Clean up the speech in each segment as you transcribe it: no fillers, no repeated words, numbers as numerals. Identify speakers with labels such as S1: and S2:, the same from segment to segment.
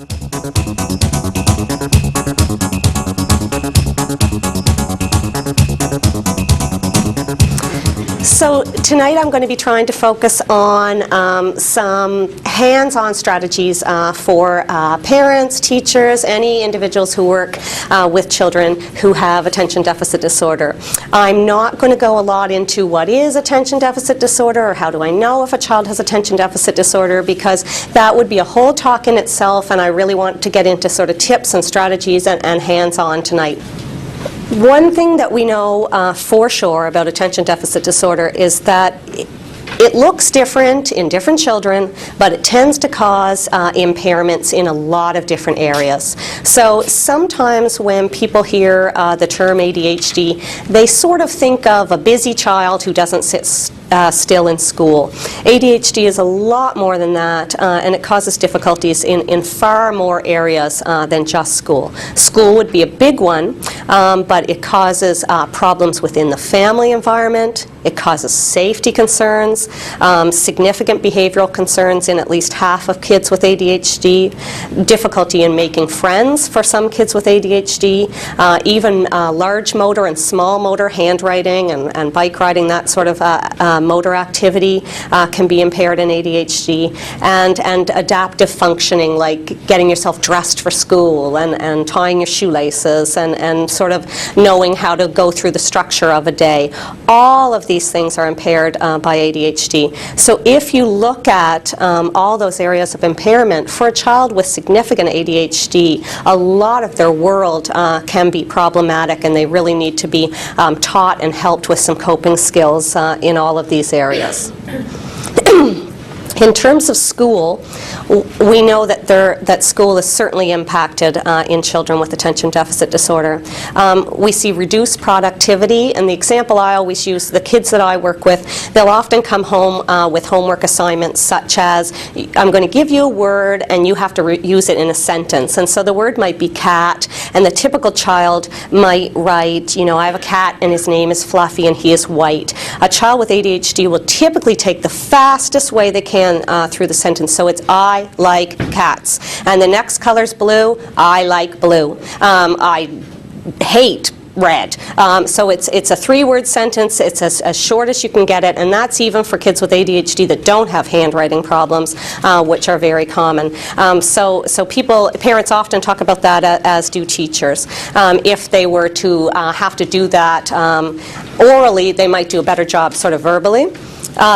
S1: So tonight I'm going to be trying to focus on some hands-on strategies for parents, teachers, any individuals who work with children who have attention deficit disorder. I'm not going to go a lot into what is attention deficit disorder or how do I know if a child has attention deficit disorder, because that would be a whole talk in itself, and I really want to get into sort of tips and strategies and hands-on tonight. One thing that we know for sure about attention deficit disorder is that it looks different in different children, but it tends to cause impairments in a lot of different areas. So sometimes when people hear the term ADHD, they sort of think of a busy child who doesn't sit still in school. ADHD is a lot more than that, and it causes difficulties in far more areas than just school. School would be a big one, but it causes problems within the family environment. It causes safety concerns, significant behavioral concerns in at least half of kids with ADHD, difficulty in making friends for some kids with ADHD, even large motor and small motor, handwriting and bike riding, that sort of motor activity can be impaired in ADHD, and adaptive functioning, like getting yourself dressed for school and tying your shoelaces and sort of knowing how to go through the structure of a day. All of these things are impaired by ADHD. So if you look at all those areas of impairment, for a child with significant ADHD, a lot of their world can be problematic, and they really need to be taught and helped with some coping skills in all of these areas. In terms of school, we know that school is certainly impacted in children with attention deficit disorder. We see reduced productivity, and the example I always use, the kids that I work with, they'll often come home with homework assignments such as, I'm going to give you a word and you have to use it in a sentence. And so the word might be cat, and the typical child might write, I have a cat and his name is Fluffy and he is white. A child with ADHD will typically take the fastest way they can through the sentence. So it's I like cats. And the next color's blue. I like blue. I hate red. So it's a 3-word sentence. It's as short as you can get it, and that's even for kids with ADHD that don't have handwriting problems, which are very common. So parents often talk about that as do teachers. If they were to have to do that orally, they might do a better job sort of verbally.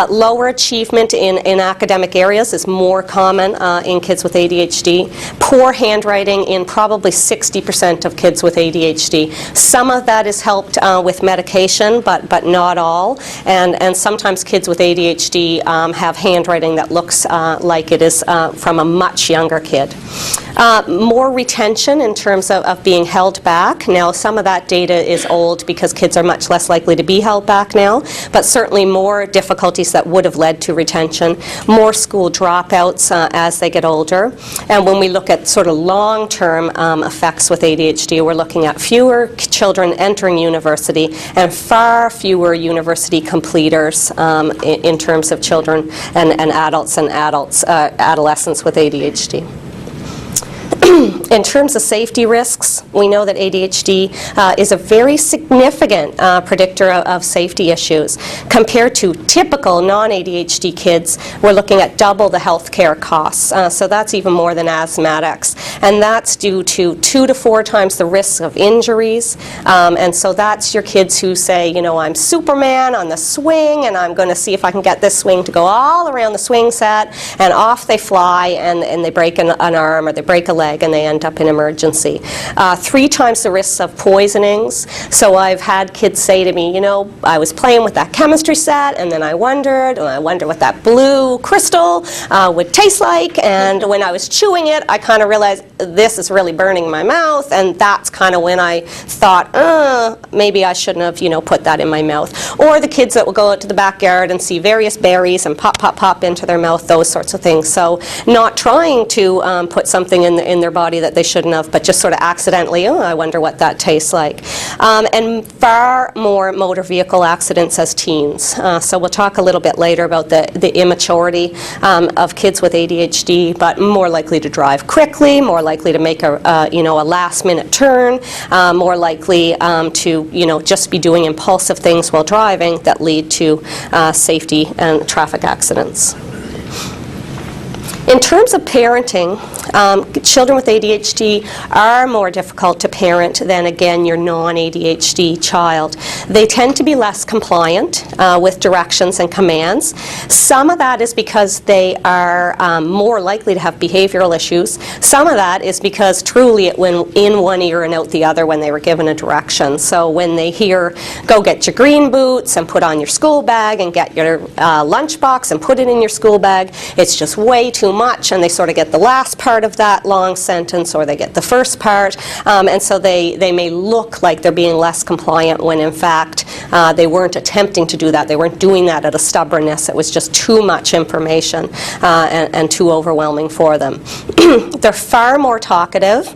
S1: Lower achievement in academic areas is more common in kids with ADHD. Poor handwriting in probably 60% of kids with ADHD. Some of that is helped with medication, but not all. And sometimes kids with ADHD have handwriting that looks like it is from a much younger kid. More retention in terms of being held back. Now, some of that data is old because kids are much less likely to be held back now, but certainly more difficulties that would have led to retention. More school dropouts as they get older. And when we look at sort of long-term effects with ADHD, we're looking at fewer children entering university and far fewer university completers in terms of children and adolescents with ADHD. In terms of safety risks, we know that ADHD is a very significant predictor of safety issues. Compared to typical non-ADHD kids, we're looking at double the health care costs. So that's even more than asthmatics. And that's due to 2 to 4 times the risk of injuries. And so that's your kids who say, I'm Superman on the swing, and I'm going to see if I can get this swing to go all around the swing set, and off they fly, and they break an arm or they break a leg, and they end up in emergency. 3 times the risks of poisonings. So I've had kids say to me, I was playing with that chemistry set, and then I wondered what that blue crystal would taste like, and when I was chewing it, I kind of realized this is really burning my mouth, and that's kind of when I thought, maybe I shouldn't have, put that in my mouth. Or the kids that will go out to the backyard and see various berries and pop into their mouth, those sorts of things. So not trying to put something in their body that they shouldn't have, but just sort of accidentally, oh, I wonder what that tastes like. And far more motor vehicle accidents as teens. So we'll talk a little bit later about the immaturity of kids with ADHD, but more likely to drive quickly, more likely to make a last-minute turn, more likely to just be doing impulsive things while driving that lead to safety and traffic accidents. In terms of parenting, children with ADHD are more difficult to parent than, again, your non-ADHD child. They tend to be less compliant with directions and commands. Some of that is because they are more likely to have behavioral issues. Some of that is because truly it went in one ear and out the other when they were given a direction. So when they hear, go get your green boots and put on your school bag and get your lunchbox and put it in your school bag, it's just way too much, and they sort of get the last part of that long sentence, or they get the first part, and so they may look like they're being less compliant when in fact they weren't attempting to do that. They weren't doing that out of stubbornness. It was just too much information and too overwhelming for them. They're far more talkative,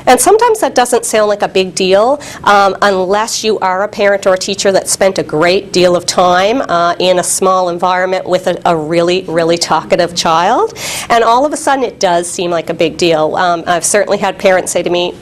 S1: and sometimes that doesn't sound like a big deal unless you are a parent or a teacher that spent a great deal of time in a small environment with a really, really talkative child. And all of a sudden it does seem like a big deal. I've certainly had parents say to me,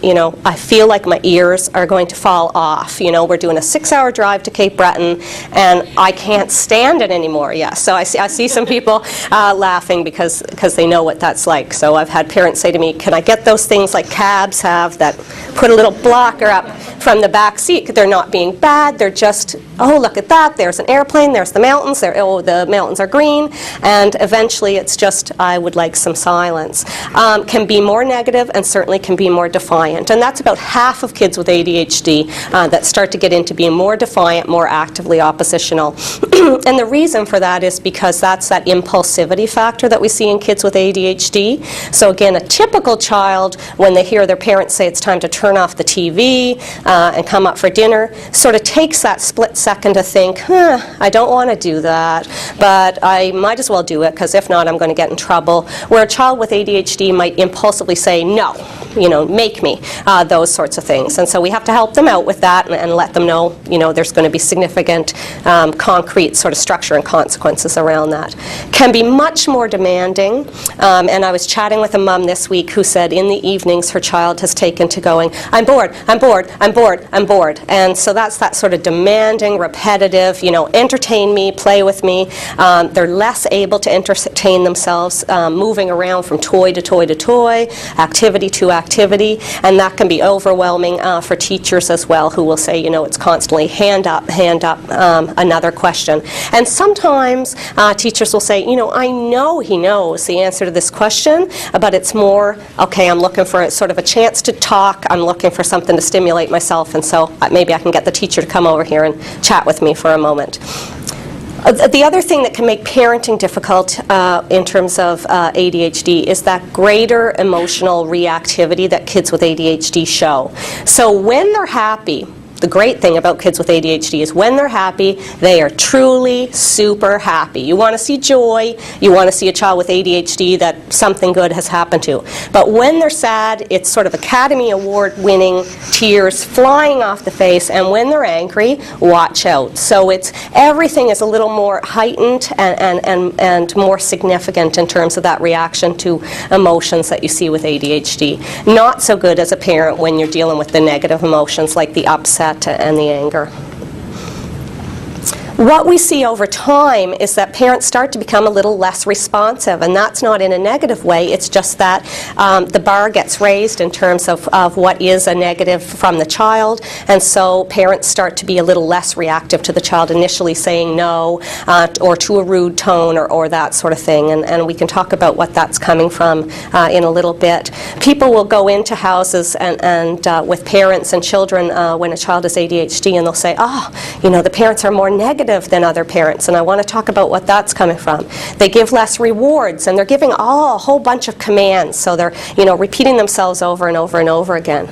S1: I feel like my ears are going to fall off. We're doing a 6-hour drive to Cape Breton and I can't stand it anymore. Yeah, so I see some people laughing because they know what that's like. So I've had parents say to me, can I get those things like cabs have that put a little blocker up from the back seat? They're not being bad, they're just, oh, look at that, there's an airplane, there's the mountains, the mountains are green, and eventually it's just, I would like some silence. Can be more negative and certainly can be more defiant. And that's about half of kids with ADHD that start to get into being more defiant, more actively oppositional. And the reason for that is because that's that impulsivity factor that we see in kids with ADHD. So again, a typical child, when they hear their parents say it's time to turn off the TV and come up for dinner, sort of takes that split second to think, I don't want to do that, but I might as well do it because if not, I'm going to get in trouble. Where a child with ADHD might impulsively say, no, make me, those sorts of things. And so we have to help them out with that and let them know, there's going to be significant concrete sort of structure and consequences around that. Can be much more demanding, and I was chatting with a mom this week who said in the evenings her child has taken to going, I'm bored, I'm bored, I'm bored, I'm bored. And so that's that sort of demanding, repetitive, entertain me, play with me. They're less able to entertain themselves, moving around from toy to toy to toy, activity to activity, and that can be overwhelming for teachers as well, who will say, it's constantly hand up, another question. And sometimes teachers will say, I know he knows the answer to this question, but it's more, okay, I'm looking for sort of a chance to talk, I'm looking for something to stimulate myself, and so maybe I can get the teacher to come over here and chat with me for a moment. The other thing that can make parenting difficult in terms of ADHD is that greater emotional reactivity that kids with ADHD show. So when they're happy, the great thing about kids with ADHD is when they're happy, they are truly super happy. You want to see joy, you want to see a child with ADHD that something good has happened to. But when they're sad, it's sort of Academy Award winning tears flying off the face, and when they're angry, watch out. So everything is a little more heightened and more significant in terms of that reaction to emotions that you see with ADHD. Not so good as a parent when you're dealing with the negative emotions like the upset and the anger. What we see over time is that parents start to become a little less responsive, and that's not in a negative way. It's just that the bar gets raised in terms of what is a negative from the child, and so parents start to be a little less reactive to the child initially saying no or to a rude tone or that sort of thing, and we can talk about what that's coming from in a little bit. People will go into houses and with parents and children when a child has ADHD, and they'll say, the parents are more negative than other parents, and I want to talk about what that's coming from. They give less rewards, and they're giving a whole bunch of commands, so they're repeating themselves over and over and over again.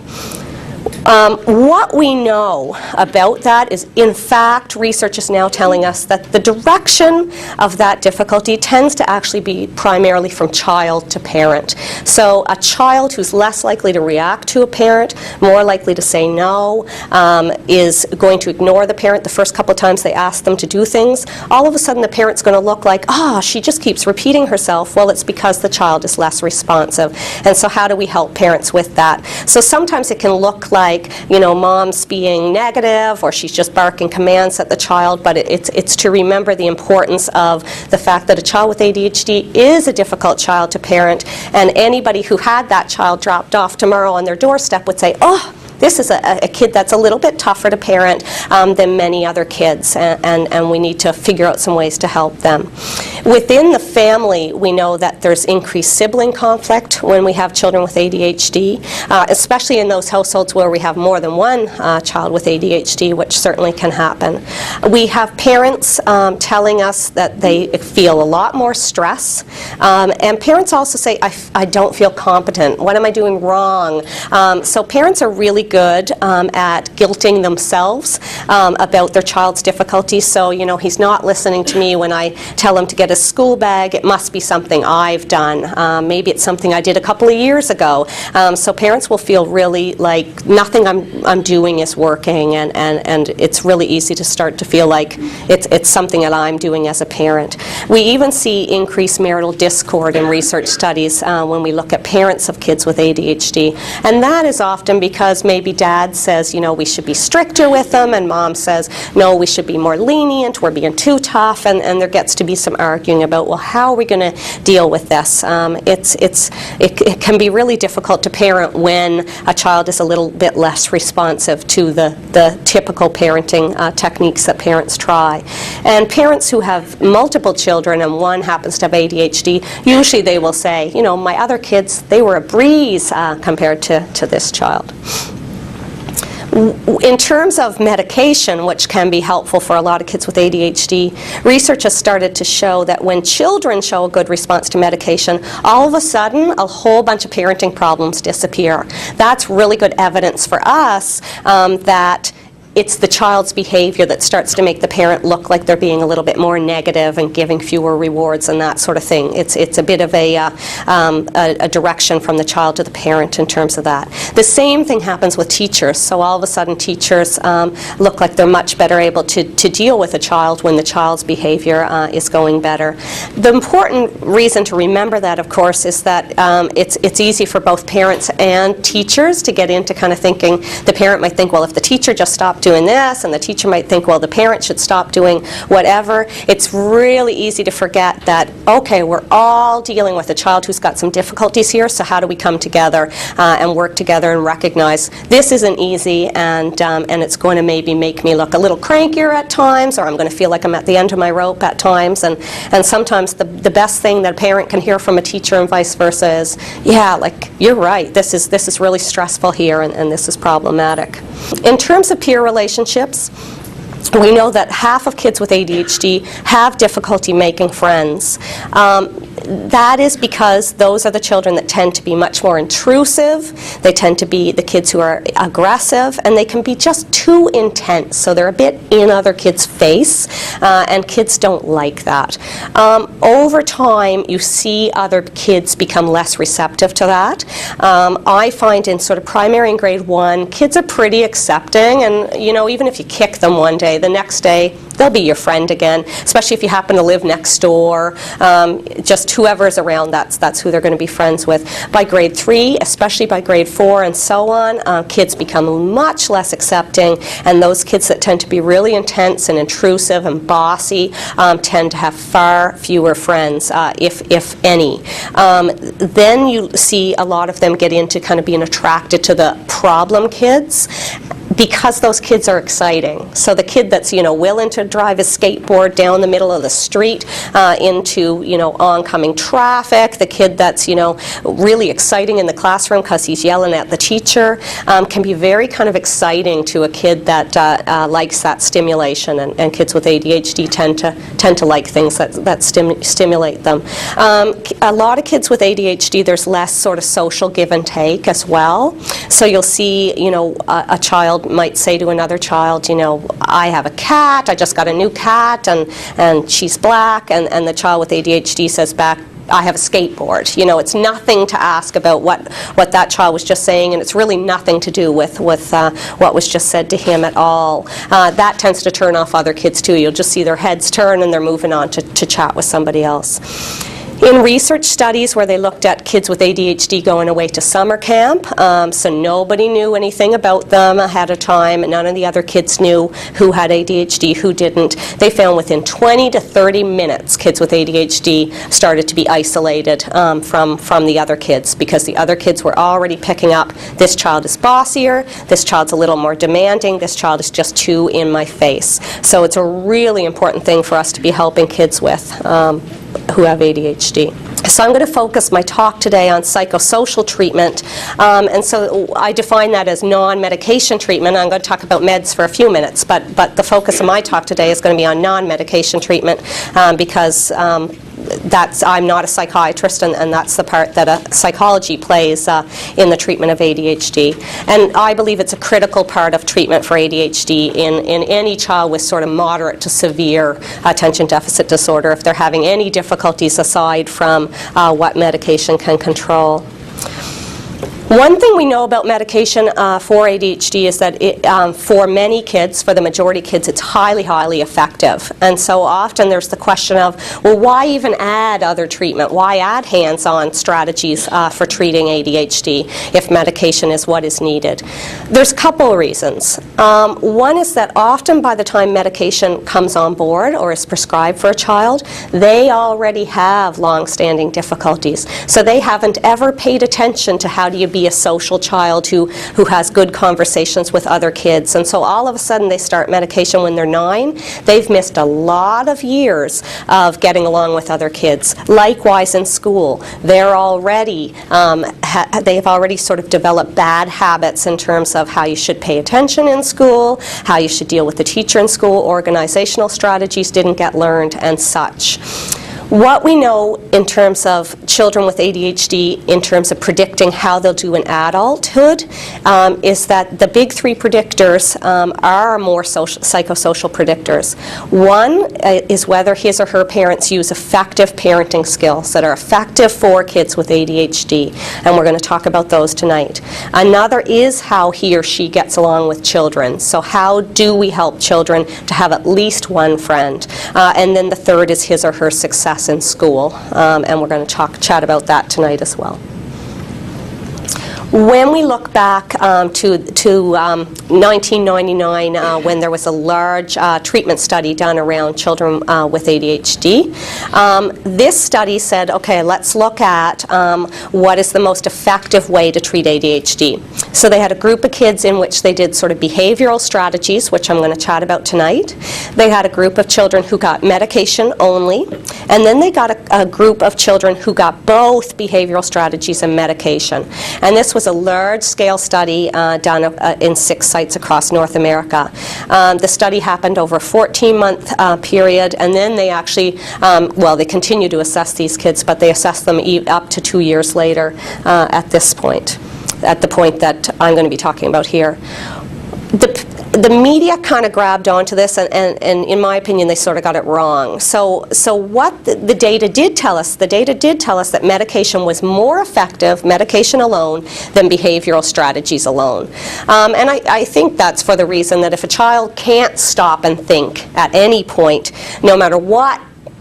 S1: What we know about that is, in fact, research is now telling us that the direction of that difficulty tends to actually be primarily from child to parent. So a child who's less likely to react to a parent, more likely to say no, is going to ignore the parent the first couple of times they ask them to do things. All of a sudden the parent's going to look like, she just keeps repeating herself. Well, it's because the child is less responsive. And so how do we help parents with that? So sometimes it can look like, mom's being negative, or she's just barking commands at the child, but it's to remember the importance of the fact that a child with ADHD is a difficult child to parent, and anybody who had that child dropped off tomorrow on their doorstep would say, this is a kid that's a little bit tougher to parent than many other kids, and we need to figure out some ways to help them. Within the family, we know that there's increased sibling conflict when we have children with ADHD, especially in those households where we have more than one child with ADHD, which certainly can happen. We have parents telling us that they feel a lot more stress, and parents also say, I don't feel competent. What am I doing wrong? So parents are really good at guilting themselves about their child's difficulties. So, he's not listening to me when I tell him to get a school bag. It must be something I've done. Maybe it's something I did a couple of years ago. So parents will feel really like nothing I'm doing is working, and it's really easy to start to feel like it's something that I'm doing as a parent. We even see increased marital discord in research studies when we look at parents of kids with ADHD. And that is often because maybe dad says, we should be stricter with them, and mom says, no, we should be more lenient, we're being too tough, and there gets to be some arguing about, well, how are we going to deal with this? It can be really difficult to parent when a child is a little bit less responsive to the typical parenting techniques that parents try. And parents who have multiple children and one happens to have ADHD, usually they will say, my other kids, they were a breeze compared to this child. In terms of medication, which can be helpful for a lot of kids with ADHD, research has started to show that when children show a good response to medication, all of a sudden a whole bunch of parenting problems disappear. That's really good evidence for us that it's the child's behavior that starts to make the parent look like they're being a little bit more negative and giving fewer rewards and that sort of thing. It's a bit of a direction from the child to the parent in terms of that. The same thing happens with teachers. So all of a sudden teachers look like they're much better able to deal with a child when the child's behavior is going better. The important reason to remember that, of course, is that it's easy for both parents and teachers to get into kind of thinking, the parent might think, well, if the teacher just stopped doing this, and the teacher might think, well, the parent should stop doing whatever. It's really easy to forget that, okay, we're all dealing with a child who's got some difficulties here, so how do we come together and work together and recognize this isn't easy, and it's going to maybe make me look a little crankier at times, or I'm going to feel like I'm at the end of my rope at times, and sometimes the best thing that a parent can hear from a teacher and vice versa is, yeah, like, you're right, this is really stressful here, and this is problematic. In terms of peer relationships, we know that half of kids with ADHD have difficulty making friends. That is because those are the children that tend to be much more intrusive. They tend to be the kids who are aggressive, and they can be just too intense. So they're a bit in other kids' face, and kids don't like that. Over time, you see other kids become less receptive to that. I find in sort of primary and grade 1, kids are pretty accepting, and even if you kick them one day, the next day they'll be your friend again, especially if you happen to live next door. Just whoever's around, that's who they're going to be friends with. By grade 3, especially by grade 4 and so on, kids become much less accepting, and those kids that tend to be really intense and intrusive and bossy tend to have far fewer friends, if any. Then you see a lot of them get into kind of being attracted to the problem kids. because those kids are exciting. So the kid that's, willing to drive his skateboard down the middle of the street into, oncoming traffic, the kid that's, really exciting in the classroom because he's yelling at the teacher, can be very kind of exciting to a kid that likes that stimulation, and kids with ADHD tend to like things that stimulate them. A lot of kids with ADHD, there's less sort of social give and take as well. So you'll see, a child might say to another child, I have a cat, I just got a new cat, and she's black, and the child with ADHD says back, I have a skateboard. It's nothing to ask about what that child was just saying, and it's really nothing to do with what was just said to him at all. That tends to turn off other kids too. You'll just see their heads turn and they're moving on to chat with somebody else. In research studies where they looked at kids with ADHD going away to summer camp, so nobody knew anything about them ahead of time, and none of the other kids knew who had ADHD, who didn't. They found within 20 to 30 minutes kids with ADHD started to be isolated from the other kids, because the other kids were already picking up, this child is bossier, this child's a little more demanding, this child is just too in my face. So it's a really important thing for us to be helping kids with who have ADHD. So I'm going to focus my talk today on psychosocial treatment, and so I define that as non-medication treatment. I'm going to talk about meds for a few minutes, but the focus of my talk today is going to be on non-medication treatment, because I'm not a psychiatrist, and that's the part that psychology plays in the treatment of ADHD. And I believe it's a critical part of treatment for ADHD in any child with sort of moderate to severe attention deficit disorder, if they're having any difficulties aside from what medication can control. One thing we know about medication for ADHD is that for many kids, for the majority of kids, it's highly, highly effective. And so often there's the question of, well, why even add other treatment? Why add hands-on strategies for treating ADHD if medication is what is needed? There's a couple of reasons. One is that often by the time medication comes on board or is prescribed for a child, they already have long-standing difficulties. So they haven't ever paid attention to how do you be a social child who has good conversations with other kids. And so all of a sudden they start medication when they're 9. They've missed a lot of years of getting along with other kids. Likewise in school, they're already, they've already sort of developed bad habits in terms of how you should pay attention in school, how you should deal with the teacher in school, organizational strategies didn't get learned, and such. What we know in terms of children with ADHD, in terms of predicting how they'll do in adulthood, is that the big 3 predictors are more psychosocial predictors. One is whether his or her parents use effective parenting skills that are effective for kids with ADHD, and we're going to talk about those tonight. Another is how he or she gets along with children. So how do we help children to have at least one friend? And then the third is his or her success in school, and we're going to chat about that tonight as well. When we look back to 1999, when there was a large treatment study done around children with ADHD, this study said, okay, let's look at what is the most effective way to treat ADHD. So they had a group of kids in which they did sort of behavioral strategies, which I'm going to chat about tonight. They had a group of children who got medication only, and then they got a group of children who got both behavioral strategies and medication. And this was a large-scale study done in 6 sites across North America. The study happened over a 14-month period, and then they actually, well, they continue to assess these kids, but they assess them up to 2 years later at this point, at the point that I'm going to be talking about here. The media kind of grabbed onto this, and in my opinion, they sort of got it wrong. So what the data did tell us, that medication was more effective, medication alone, than behavioral strategies alone. And I think that's for the reason that if a child can't stop and think at any point, no matter what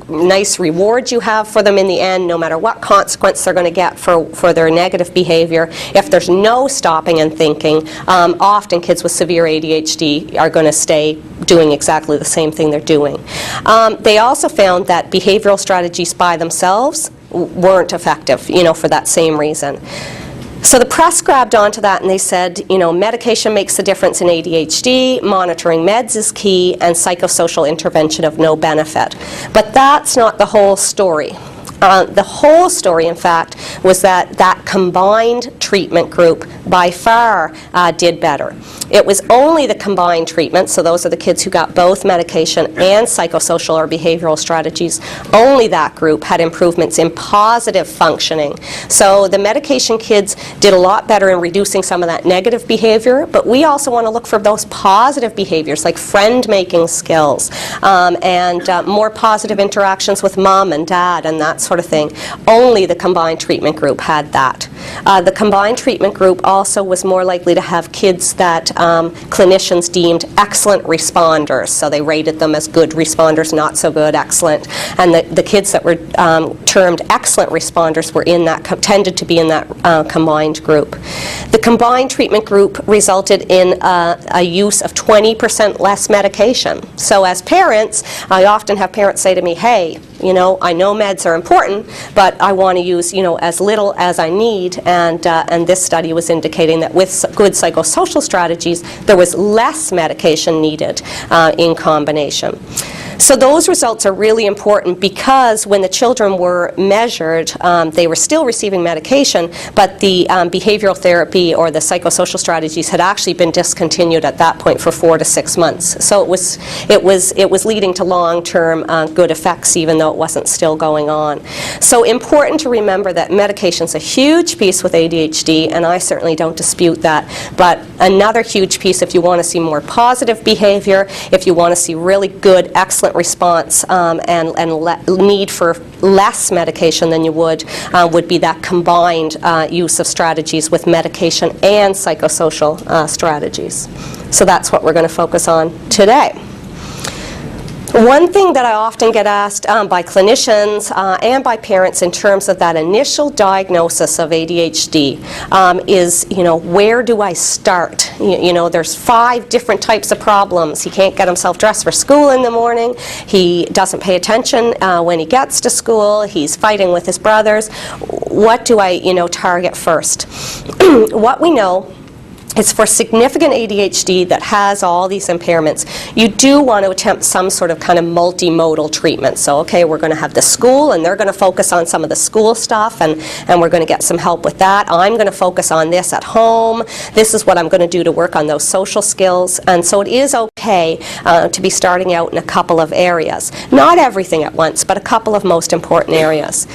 S1: nice rewards you have for them in the end, no matter what consequence they're going to get for their negative behavior, if there's no stopping and thinking, often kids with severe ADHD are going to stay doing exactly the same thing they're doing. They also found that behavioral strategies by themselves weren't effective, for that same reason. So the press grabbed onto that and they said, you know, medication makes a difference in ADHD, monitoring meds is key, and psychosocial intervention of no benefit. But that's not the whole story. The whole story, in fact, was that that combined treatment group by far did better. It was only the combined treatment, so those are the kids who got both medication and psychosocial or behavioral strategies, only that group had improvements in positive functioning. So the medication kids did a lot better in reducing some of that negative behavior, but we also want to look for those positive behaviors like friend-making skills and more positive interactions with mom and dad and that sort of thing. Only the combined treatment group had that. The combined treatment group also was more likely to have kids that clinicians deemed excellent responders. So they rated them as good responders, not so good, excellent. And the kids that were termed excellent responders were in that, tended to be in that combined group. The combined treatment group resulted in a use of 20% less medication. So as parents, I often have parents say to me, hey, you know, I know meds are important, but I want to use, you know, as little as I need, and this study was indicating that with good psychosocial strategies, there was less medication needed in combination. So those results are really important because when the children were measured, they were still receiving medication, but the behavioral therapy or the psychosocial strategies had actually been discontinued at that point for 4 to 6 months. So it was leading to long-term good effects, even though it wasn't still going on. So important to remember that medication's a huge piece with ADHD, and I certainly don't dispute that. But another huge piece, if you want to see more positive behavior, if you want to see really good, excellent response and need for less medication than you would be that combined use of strategies with medication and psychosocial strategies. So that's what we're going to focus on today. One thing that I often get asked by clinicians and by parents in terms of that initial diagnosis of ADHD is, you know, where do I start? You know, there's 5 different types of problems. He can't get himself dressed for school in the morning. He doesn't pay attention when he gets to school. He's fighting with his brothers. What do I, you know, target first? What we know is for significant ADHD that has all these impairments, you do want to attempt some sort of kind of multimodal treatment. So, okay, we're going to have the school, and they're going to focus on some of the school stuff, and we're going to get some help with that. I'm going to focus on this at home. This is what I'm going to do to work on those social skills. And so it is okay to be starting out in a couple of areas. Not everything at once, but a couple of most important areas.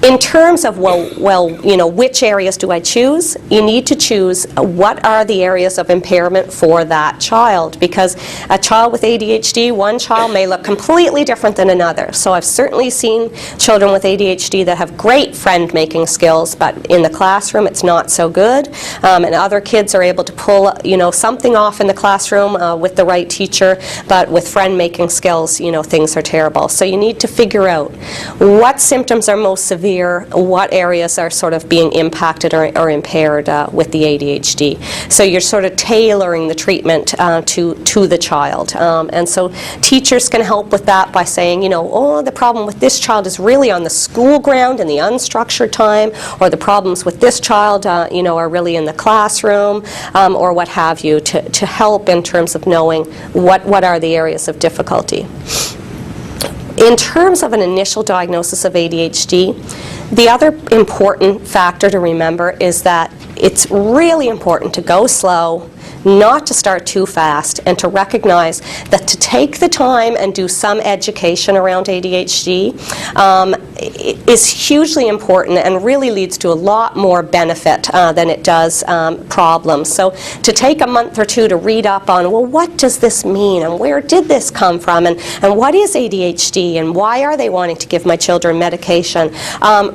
S1: In terms of, well, you know, which areas do I choose? You need to choose what are the areas of impairment for that child, because a child with ADHD, one child may look completely different than another. So I've certainly seen children with ADHD that have great friend-making skills, but in the classroom it's not so good. And other kids are able to pull, you know, something off in the classroom with the right teacher, but with friend-making skills, you know, things are terrible. So you need to figure out what symptoms are most severe, what areas are sort of being impacted or impaired with the ADHD. So you're sort of tailoring the treatment to the child. And so teachers can help with that by saying, you know, oh, the problem with this child is really on the school ground in the unstructured time, or the problems with this child, you know, are really in the classroom, or what have you, to help in terms of knowing what are the areas of difficulty. In terms of an initial diagnosis of ADHD, the other important factor to remember is that it's really important to go slow, not to start too fast, and to recognize that to take the time and do some education around ADHD is hugely important and really leads to a lot more benefit than it does problems. So to take a month or two to read up on, well, what does this mean, and where did this come from, and what is ADHD, and why are they wanting to give my children medication?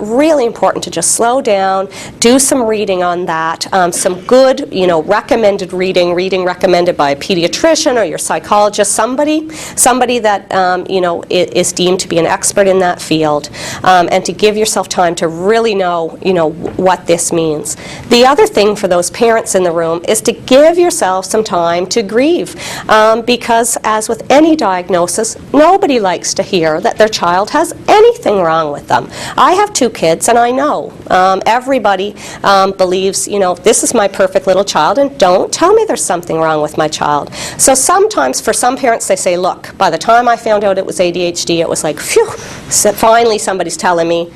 S1: Really important to just slow down, do some reading on that, some good, you know, recommended reading recommended by a pediatrician or your psychologist, somebody that you know, is deemed to be an expert in that field. and to give yourself time to really know, what this means. The other thing for those parents in the room is to give yourself some time to grieve, because as with any diagnosis, nobody likes to hear that their child has anything wrong with them. I have 2 kids, and I know everybody believes, this is my perfect little child, and don't tell me there's something wrong with my child. So sometimes for some parents, they say, look, by the time I found out it was ADHD, it was like, phew, so finally somebody's telling me,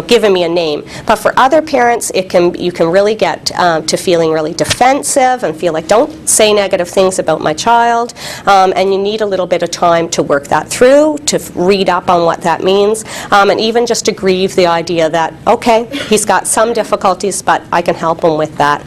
S1: giving me a name. But for other parents, you can really get to feeling really defensive and feel like, don't say negative things about my child, and you need a little bit of time to work that through, to read up on what that means, and even just to grieve the idea that, okay, he's got some difficulties, but I can help him with that.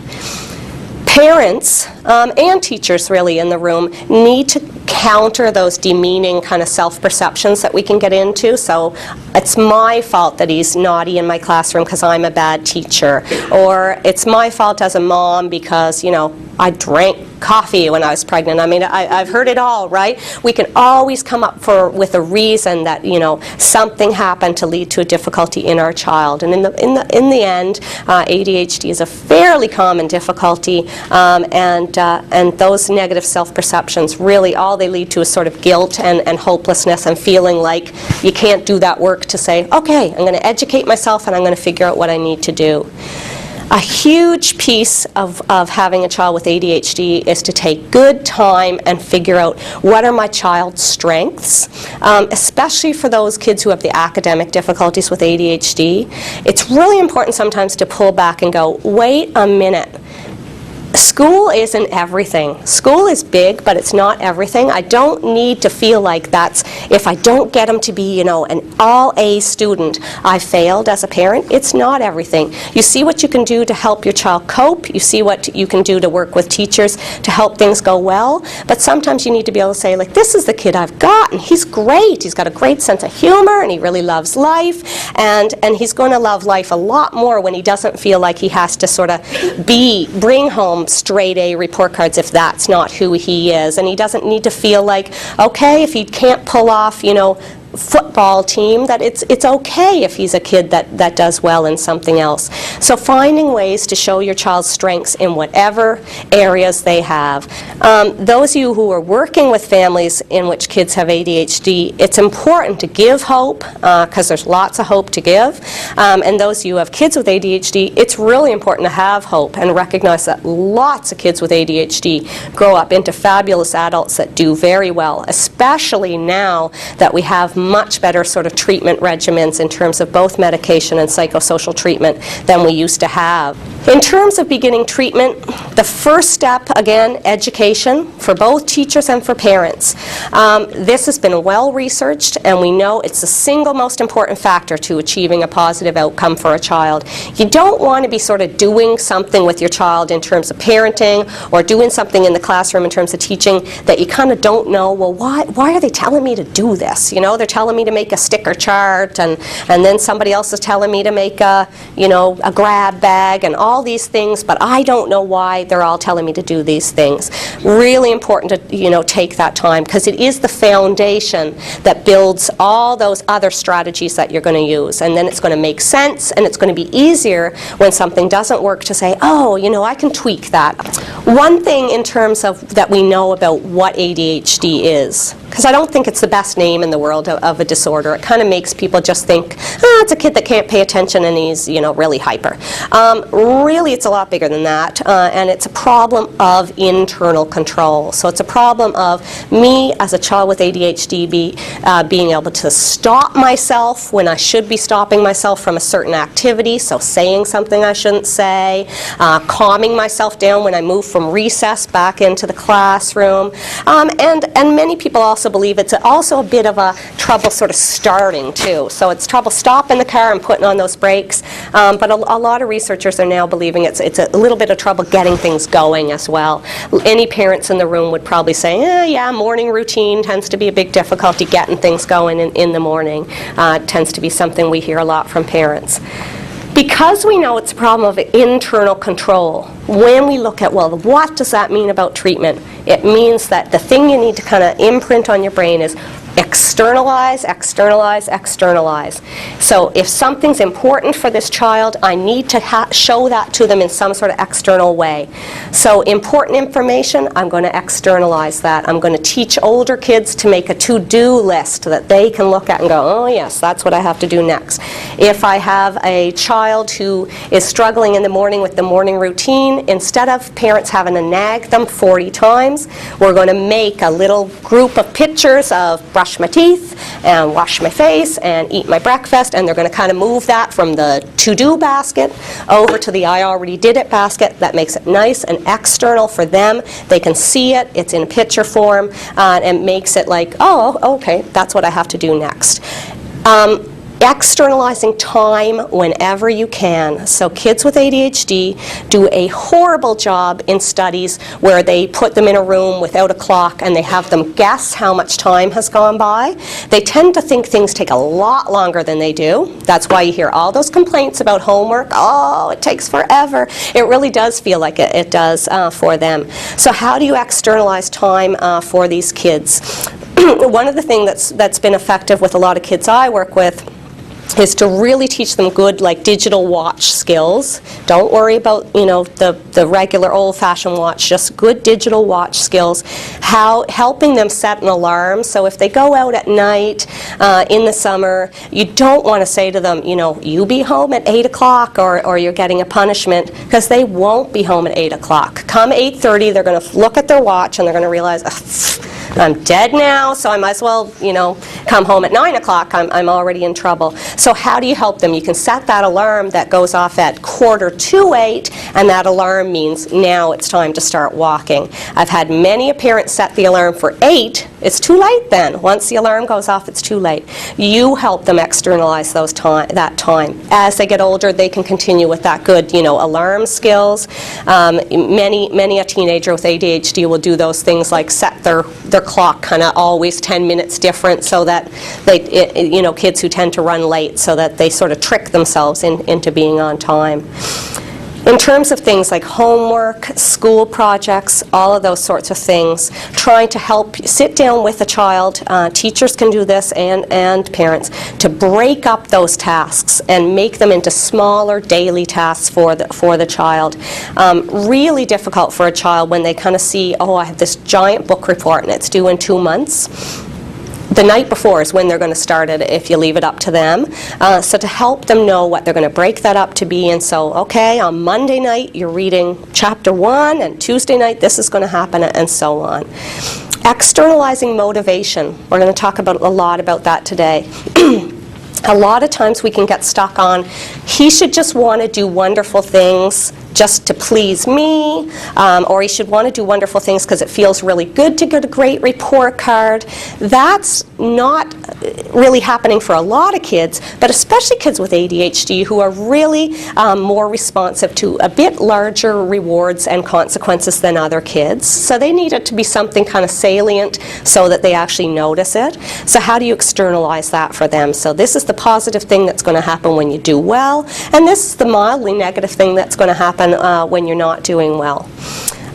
S1: Parents and teachers really in the room need to counter those demeaning kind of self-perceptions that we can get into. So it's my fault that he's naughty in my classroom because I'm a bad teacher, or it's my fault as a mom because, I drank coffee when I was pregnant. I mean, I've heard it all, right? We can always come up with a reason that, something happened to lead to a difficulty in our child. And in the end, ADHD is a fairly common difficulty, and those negative self-perceptions really all they lead to is sort of guilt and hopelessness and feeling like you can't do that work to say, okay, I'm going to educate myself and I'm going to figure out what I need to do. A huge piece of having a child with ADHD is to take good time and figure out what are my child's strengths, especially for those kids who have the academic difficulties with ADHD. It's really important sometimes to pull back and go, wait a minute. School isn't everything. School is big, but it's not everything. I don't need to feel like that's, if I don't get them to be, an all-A student, I failed as a parent. It's not everything. You see what you can do to help your child cope. You see what you can do to work with teachers to help things go well. But sometimes you need to be able to say, like, this is the kid I've got, and he's great. He's got a great sense of humor, and he really loves life. And he's going to love life a lot more when he doesn't feel like he has to sort of bring home straight A report cards if that's not who he is, and he doesn't need to feel like, okay, if he can't pull off, football team, that it's okay if he's a kid that does well in something else. So finding ways to show your child's strengths in whatever areas they have. Those of you who are working with families in which kids have ADHD, it's important to give hope, because there's lots of hope to give. And those of you who have kids with ADHD, it's really important to have hope and recognize that lots of kids with ADHD grow up into fabulous adults that do very well, especially now that we have much better sort of treatment regimens in terms of both medication and psychosocial treatment than we used to have. In terms of beginning treatment, the first step, again, education for both teachers and for parents. This has been well researched, and we know it's the single most important factor to achieving a positive outcome for a child. You don't want to be sort of doing something with your child in terms of parenting or doing something in the classroom in terms of teaching that you kind of don't know, well, why are they telling me to do this? They're telling me to make a sticker chart, and then somebody else is telling me to make a grab bag and all these things, but I don't know why they're all telling me to do these things. Really important to take that time, because it is the foundation that builds all those other strategies that you're going to use, and then it's going to make sense, and it's going to be easier when something doesn't work to say, oh, I can tweak that. One thing in terms of that we know about what ADHD is, because I don't think it's the best name in the world of a disorder. It kind of makes people just think, it's a kid that can't pay attention and he's, really hyper. Really, it's a lot bigger than that, and it's a problem of internal control. So it's a problem of me as a child with ADHD being able to stop myself when I should be stopping myself from a certain activity, so saying something I shouldn't say, calming myself down when I move from recess back into the classroom, and many people also believe it's also a bit of a trouble sort of starting too. So it's trouble stopping the car and putting on those brakes, but a lot of researchers are now believing it's a little bit of trouble getting things going as well. Any parents in the room would probably say, yeah, morning routine tends to be a big difficulty getting things going in the morning. It tends to be something we hear a lot from parents. Because we know it's a problem of internal control, when we look at, well, what does that mean about treatment? It means that the thing you need to kind of imprint on your brain is externalize, externalize, externalize. So if something's important for this child, I need to show that to them in some sort of external way. So important information, I'm going to externalize that. I'm going to teach older kids to make a to-do list that they can look at and go, oh yes, that's what I have to do next. If I have a child who is struggling in the morning with the morning routine, instead of parents having to nag them 40 times, we're going to make a little group of pictures of brush my teeth and wash my face and eat my breakfast, and they're going to kind of move that from the to-do basket over to the I already did it basket. That makes it nice and external for them. They can see it, it's in picture form, and makes it like, oh, okay, that's what I have to do next. Externalizing time whenever you can. So kids with ADHD do a horrible job in studies where they put them in a room without a clock and they have them guess how much time has gone by. They tend to think things take a lot longer than they do. That's why you hear all those complaints about homework. Oh, it takes forever. It really does feel like it does for them. So how do you externalize time for these kids? One of the things that's been effective with a lot of kids I work with is to really teach them good, like, digital watch skills. Don't worry about, the regular old-fashioned watch, just good digital watch skills. Helping them set an alarm. So if they go out at night in the summer, you don't want to say to them, you be home at 8 o'clock or you're getting a punishment, because they won't be home at 8 o'clock. Come 8:30, they're going to look at their watch and they're going to realize, I'm dead now, so I might as well, come home at 9 o'clock. I'm already in trouble. So how do you help them? You can set that alarm that goes off at 7:45, and that alarm means now it's time to start walking. I've had many parents set the alarm for 8. It's too late then. Once the alarm goes off, it's too late. You help them externalize that time. As they get older, they can continue with that good, alarm skills. Many a teenager with ADHD will do those things like set their clock kind of always 10 minutes different, so that kids who tend to run late, so that they sort of trick themselves into being on time. In terms of things like homework, school projects, all of those sorts of things, trying to help sit down with a child, teachers can do this and parents, to break up those tasks and make them into smaller daily tasks for the child. Really difficult for a child when they kind of see, oh, I have this giant book report and it's due in 2 months. The night before is when they're going to start it if you leave it up to them. So to help them know what they're going to break that up to be, and so, okay, on Monday night you're reading chapter 1, and Tuesday night this is going to happen, and so on. Externalizing motivation. We're going to talk a lot about that today. A lot of times we can get stuck on, he should just want to do wonderful things just to please me, or he should want to do wonderful things because it feels really good to get a great report card. That's not really happening for a lot of kids, but especially kids with ADHD who are really more responsive to a bit larger rewards and consequences than other kids. So they need it to be something kind of salient so that they actually notice it. So how do you externalize that for them? So this is the positive thing that's going to happen when you do well, and this is the mildly negative thing that's going to happen when you're not doing well.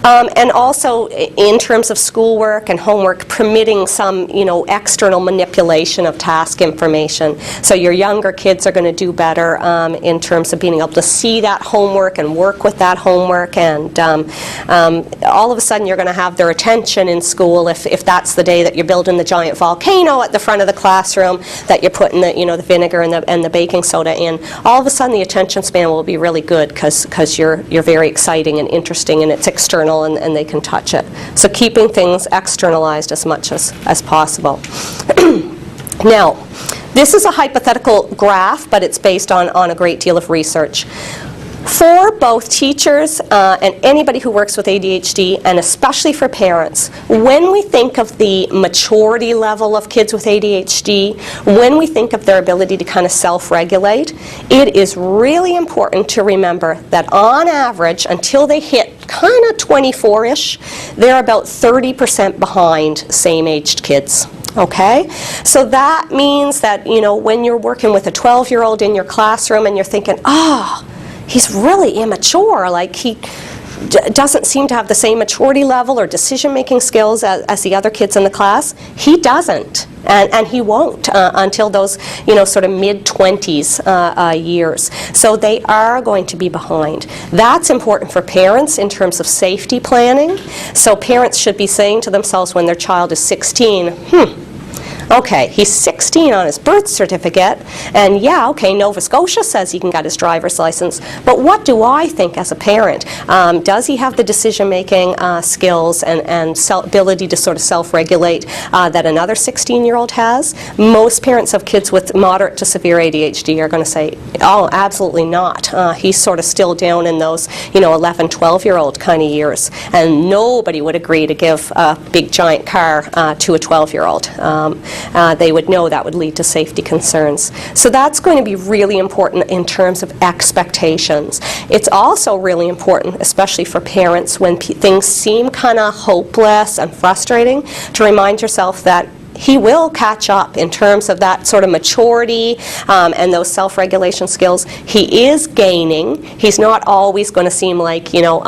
S1: And also, in terms of schoolwork and homework, permitting some, external manipulation of task information. So your younger kids are going to do better in terms of being able to see that homework and work with that homework. And all of a sudden, you're going to have their attention in school if that's the day that you're building the giant volcano at the front of the classroom, that you're putting the vinegar and the baking soda in. All of a sudden, the attention span will be really good because you're very exciting and interesting, and it's external. And they can touch it. So keeping things externalized as much as possible. Now, this is a hypothetical graph, but it's based on a great deal of research. For both teachers and anybody who works with ADHD, and especially for parents, when we think of the maturity level of kids with ADHD, when we think of their ability to kind of self-regulate, it is really important to remember that on average, until they hit kind of 24-ish, they're about 30% behind same-aged kids. Okay? So that means that, when you're working with a 12-year-old in your classroom and you're thinking, he's really immature, like he doesn't seem to have the same maturity level or decision-making skills as the other kids in the class. He doesn't. And he won't until those, sort of mid-20s years. So they are going to be behind. That's important for parents in terms of safety planning. So parents should be saying to themselves when their child is 16, okay, he's 16 on his birth certificate, and yeah, okay, Nova Scotia says he can get his driver's license, but what do I think as a parent? Does he have the decision-making skills and ability to sort of self-regulate that another 16-year-old has? Most parents of kids with moderate to severe ADHD are going to say, oh, absolutely not. He's sort of still down in those, 11, 12-year-old kind of years, and nobody would agree to give a big giant car to a 12-year-old. They would know that would lead to safety concerns. So that's going to be really important in terms of expectations. It's also really important, especially for parents, when things seem kind of hopeless and frustrating, to remind yourself that he will catch up in terms of that sort of maturity and those self-regulation skills. He is gaining. He's not always going to seem like, he's not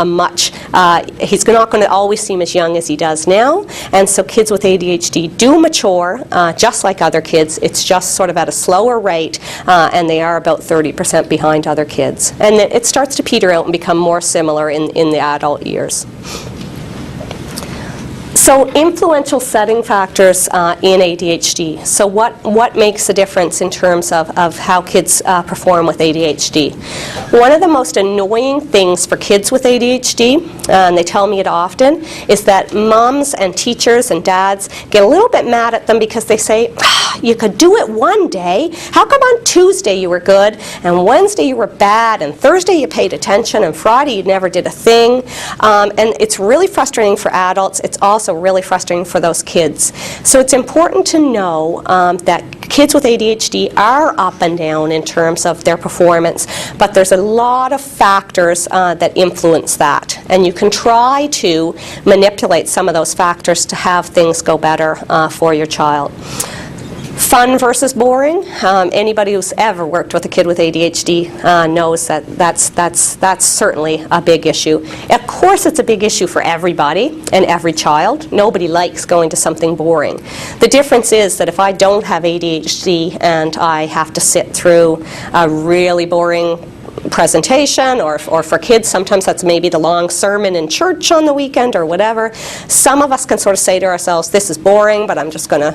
S1: going to always seem as young as he does now. And so kids with ADHD do mature just like other kids. It's just sort of at a slower rate, and they are about 30% behind other kids. And it starts to peter out and become more similar in the adult years. So influential setting factors in ADHD. So what makes a difference in terms of how kids perform with ADHD? One of the most annoying things for kids with ADHD, and they tell me it often, is that moms and teachers and dads get a little bit mad at them because they say, you could do it one day. How come on Tuesday you were good, and Wednesday you were bad, and Thursday you paid attention, and Friday you never did a thing? And it's really frustrating for adults. It's also really frustrating for those kids. So it's important to know that kids with ADHD are up and down in terms of their performance, but there's a lot of factors that influence that. And you can try to manipulate some of those factors to have things go better for your child. Fun versus boring. Anybody who's ever worked with a kid with ADHD knows that that's certainly a big issue. Of course, it's a big issue for everybody and every child. Nobody likes going to something boring. The difference is that if I don't have ADHD and I have to sit through a really boring presentation, or for kids, sometimes that's maybe the long sermon in church on the weekend or whatever. Some of us can sort of say to ourselves, this is boring, but I'm just going to,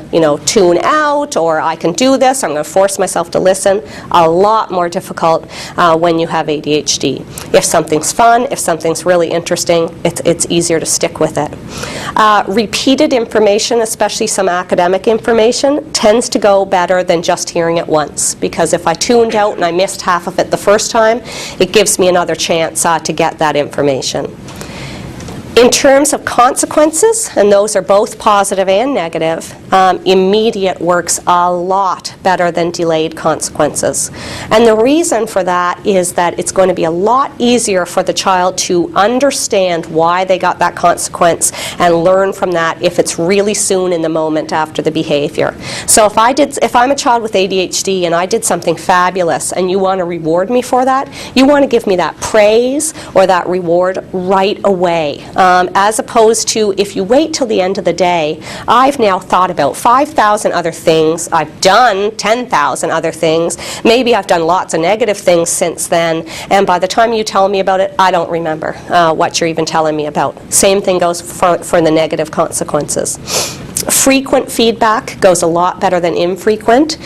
S1: tune out, or I can do this, I'm going to force myself to listen. A lot more difficult when you have ADHD. If something's fun, if something's really interesting, it's easier to stick with it. Repeated information, especially some academic information, tends to go better than just hearing it once, because if I tuned out and I missed half of it the first time, it gives me another chance to get that information. In terms of consequences, and those are both positive and negative, immediate works a lot better than delayed consequences. And the reason for that is that it's going to be a lot easier for the child to understand why they got that consequence and learn from that if it's really soon in the moment after the behavior. So if I'm a child with ADHD and I did something fabulous and you want to reward me for that, you want to give me that praise or that reward right away. As opposed to if you wait till the end of the day, I've now thought about 5,000 other things, I've done 10,000 other things, maybe I've done lots of negative things since then, and by the time you tell me about it, I don't remember what you're even telling me about. Same thing goes for the negative consequences. Frequent feedback goes a lot better than infrequent.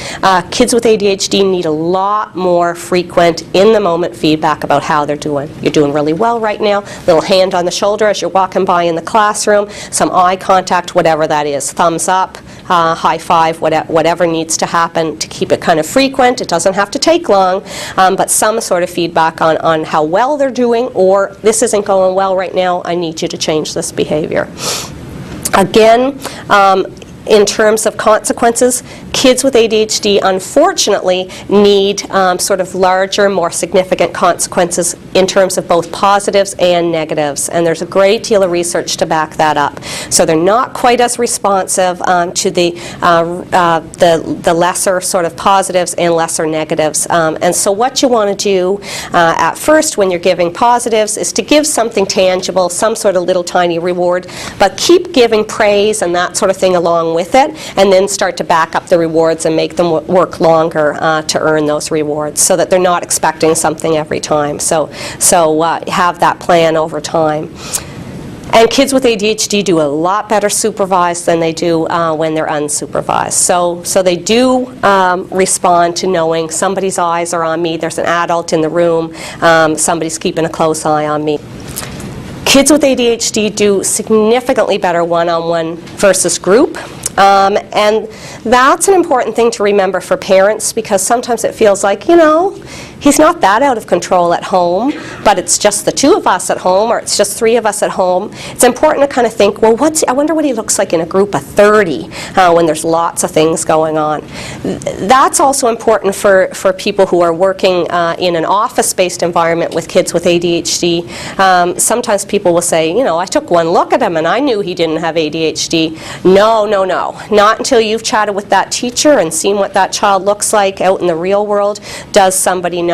S1: Kids with ADHD need a lot more frequent, in-the-moment feedback about how they're doing. You're doing really well right now. Little hand on the shoulder as you're walking by in the classroom. Some eye contact, whatever that is. Thumbs up, high five, whatever needs to happen to keep it kind of frequent. It doesn't have to take long, but some sort of feedback on how well they're doing, or this isn't going well right now, I need you to change this behavior. Again, in terms of consequences, kids with ADHD unfortunately need sort of larger, more significant consequences in terms of both positives and negatives, and there's a great deal of research to back that up. So they're not quite as responsive to the lesser sort of positives and lesser negatives. And so what you want to do at first when you're giving positives is to give something tangible, some sort of little tiny reward, but keep giving praise and that sort of thing along with with it, and then start to back up the rewards and make them work longer to earn those rewards, so that they're not expecting something every time. So have that plan over time. And kids with ADHD do a lot better supervised than they do when they're unsupervised. So they do respond to knowing somebody's eyes are on me, there's an adult in the room, somebody's keeping a close eye on me. Kids with ADHD do significantly better one-on-one versus group. And that's an important thing to remember for parents, because sometimes it feels like, you know, he's not that out of control at home, but it's just the two of us at home, or it's just three of us at home. It's important to kind of think, well, I wonder what he looks like in a group of 30 when there's lots of things going on. That's also important for people who are working in an office-based environment with kids with ADHD. Sometimes people will say, you know, I took one look at him and I knew he didn't have ADHD. No, no, no. Not until you've chatted with that teacher and seen what that child looks like out in the real world does somebody know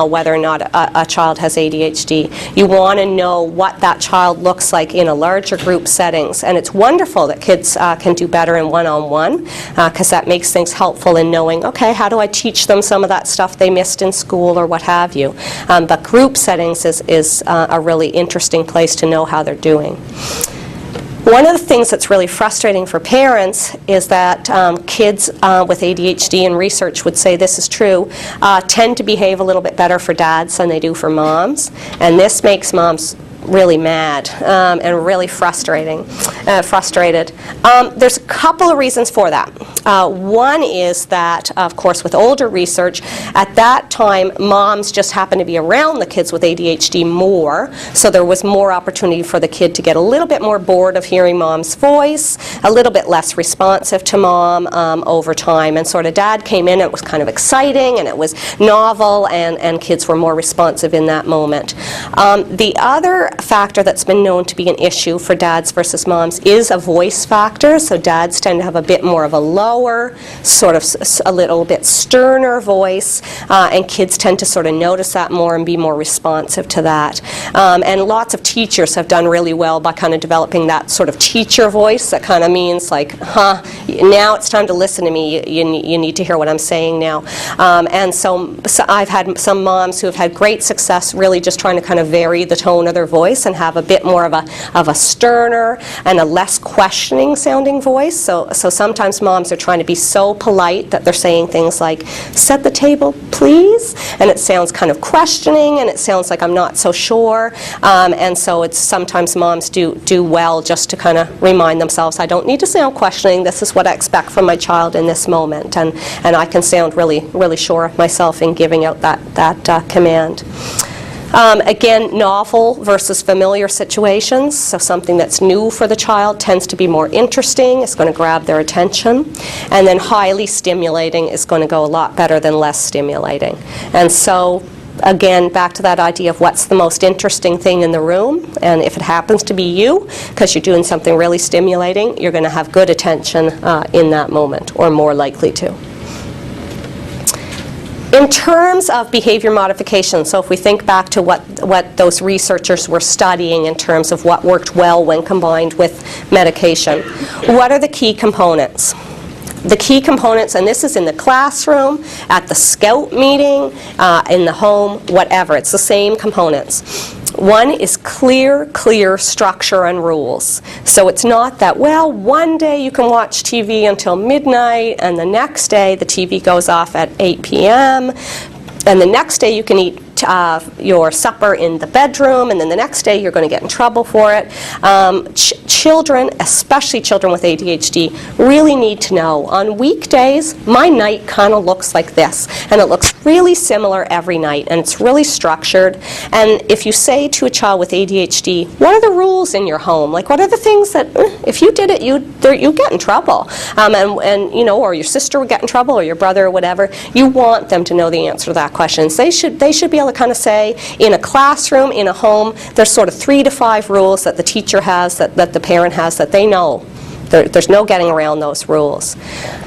S1: whether or not a child has ADHD. You want to know what that child looks like in a larger group settings. And it's wonderful that kids can do better in one-on-one, because that makes things helpful in knowing, okay, how do I teach them some of that stuff they missed in school or what have you. But group settings is a really interesting place to know how they're doing. One of the things that's really frustrating for parents is that kids with ADHD, and research would say this is true, tend to behave a little bit better for dads than they do for moms. And this makes moms really mad and really frustrated. There's a couple of reasons for that. One is that, of course, with older research, at that time, moms just happened to be around the kids with ADHD more, so there was more opportunity for the kid to get a little bit more bored of hearing mom's voice, a little bit less responsive to mom over time, and sort of dad came in, it was kind of exciting, and it was novel, and kids were more responsive in that moment. The other factor that's been known to be an issue for dads versus moms is a voice factor. So dads tend to have a bit more of a lower, sort of a little bit sterner voice, and kids tend to sort of notice that more and be more responsive to that. And lots of teachers have done really well by kind of developing that sort of teacher voice that kind of means like, now it's time to listen to me, you need to hear what I'm saying now. And so I've had some moms who have had great success really just trying to kind of vary the tone of their voice and have a bit more of a sterner and a less questioning sounding voice. So sometimes moms are trying to be so polite that they're saying things like, set the table, please, and it sounds kind of questioning, and it sounds like I'm not so sure. And so it's sometimes moms do well just to kind of remind themselves, I don't need to sound questioning, this is what I expect from my child in this moment, and I can sound really, really sure of myself in giving out that command. Again, novel versus familiar situations, so something that's new for the child tends to be more interesting, it's going to grab their attention, and then highly stimulating is going to go a lot better than less stimulating. And so, again, back to that idea of what's the most interesting thing in the room, and if it happens to be you, because you're doing something really stimulating, you're going to have good attention in that moment, or more likely to. In terms of behavior modification, so if we think back to what those researchers were studying in terms of what worked well when combined with medication, what are the key components? The key components, and this is in the classroom, at the scout meeting, in the home, whatever, it's the same components. One is clear structure and rules. So it's not that, well, one day you can watch TV until midnight, and the next day the TV goes off at 8 p.m., and the next day you can eat your supper in the bedroom, and then the next day you're going to get in trouble for it. Children, especially children with ADHD, really need to know, on weekdays, my night kind of looks like this, and it looks really similar every night, and it's really structured. And if you say to a child with ADHD, what are the rules in your home? Like, what are the things that, if you did it, you'd get in trouble, and you know, or your sister would get in trouble, or your brother, or whatever. You want them to know the answer to that question. They should be able to kind of say, in a classroom, in a home, there's sort of 3 to 5 rules that the teacher has, that the parent has, that they know There's no getting around those rules.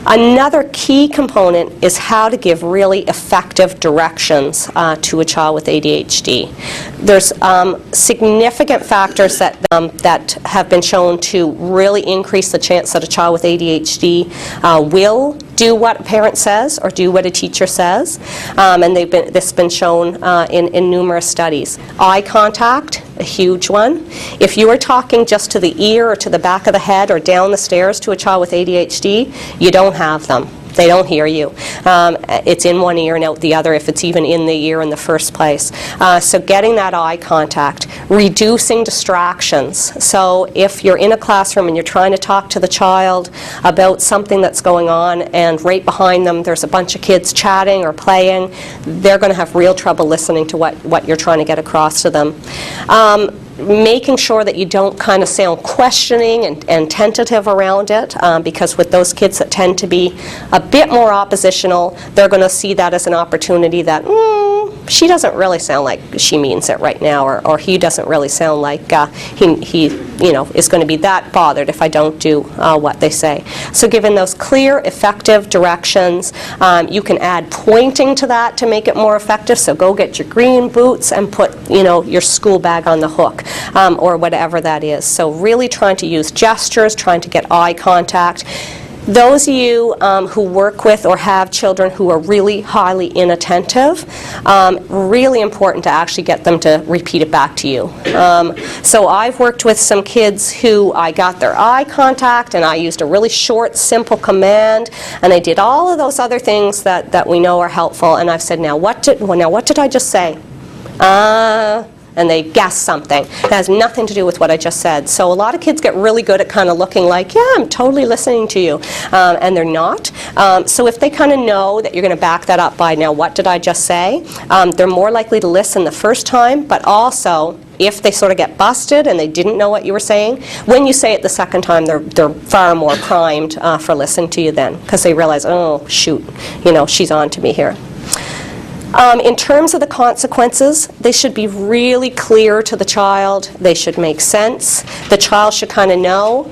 S1: Another key component is how to give really effective directions to a child with ADHD. There's significant factors that have been shown to really increase the chance that a child with ADHD will do what a parent says or do what a teacher says, and this has been shown in numerous studies. Eye contact, a huge one. If you are talking just to the ear or to the back of the head or down the stairs to a child with ADHD, you don't have them. They don't hear you. It's in one ear and out the other, if it's even in the ear in the first place. So getting that eye contact, reducing distractions. So if you're in a classroom and you're trying to talk to the child about something that's going on, and right behind them there's a bunch of kids chatting or playing, they're going to have real trouble listening to what you're trying to get across to them. Making sure that you don't kind of sound questioning and tentative around it, because with those kids that tend to be a bit more oppositional, they're going to see that as an opportunity that, she doesn't really sound like she means it right now, or he doesn't really sound like he is going to be that bothered if I don't do what they say. So given those clear, effective directions, you can add pointing to that to make it more effective. So go get your green boots and put your school bag on the hook, or whatever that is. So really trying to use gestures, trying to get eye contact. Those of you who work with or have children who are really highly inattentive, really important to actually get them to repeat it back to you. So I've worked with some kids who I got their eye contact and I used a really short, simple command, and I did all of those other things that we know are helpful, and I've said, now what did I just say? And they guess something that has nothing to do with what I just said. So a lot of kids get really good at kind of looking like, yeah, I'm totally listening to you, and they're not. So if they kind of know that you're going to back that up by, now what did I just say, they're more likely to listen the first time, but also if they sort of get busted and they didn't know what you were saying, when you say it the second time, they're far more primed for listening to you then, because they realize, oh, shoot, she's on to me here. In terms of the consequences, they should be really clear to the child. They should make sense. The child should kind of know,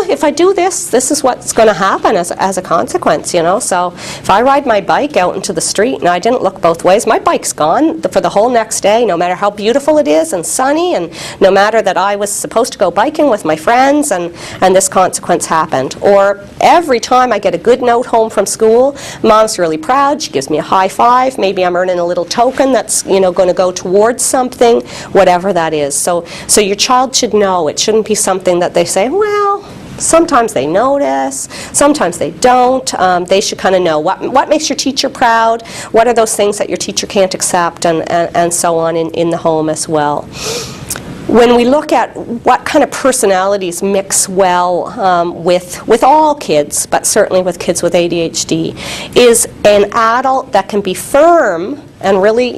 S1: if I do this, this is what's going to happen as a consequence, So if I ride my bike out into the street and I didn't look both ways, my bike's gone for the whole next day, no matter how beautiful it is and sunny, and no matter that I was supposed to go biking with my friends and this consequence happened. Or every time I get a good note home from school, Mom's really proud, she gives me a high five, maybe I'm earning a little token that's going to go towards something, whatever that is. So your child should know. It shouldn't be something that they say, well, sometimes they notice, sometimes they don't. They should kind of know what makes your teacher proud, what are those things that your teacher can't accept, and so on in the home as well. When we look at what kind of personalities mix well with all kids, but certainly with kids with ADHD, is an adult that can be firm and really,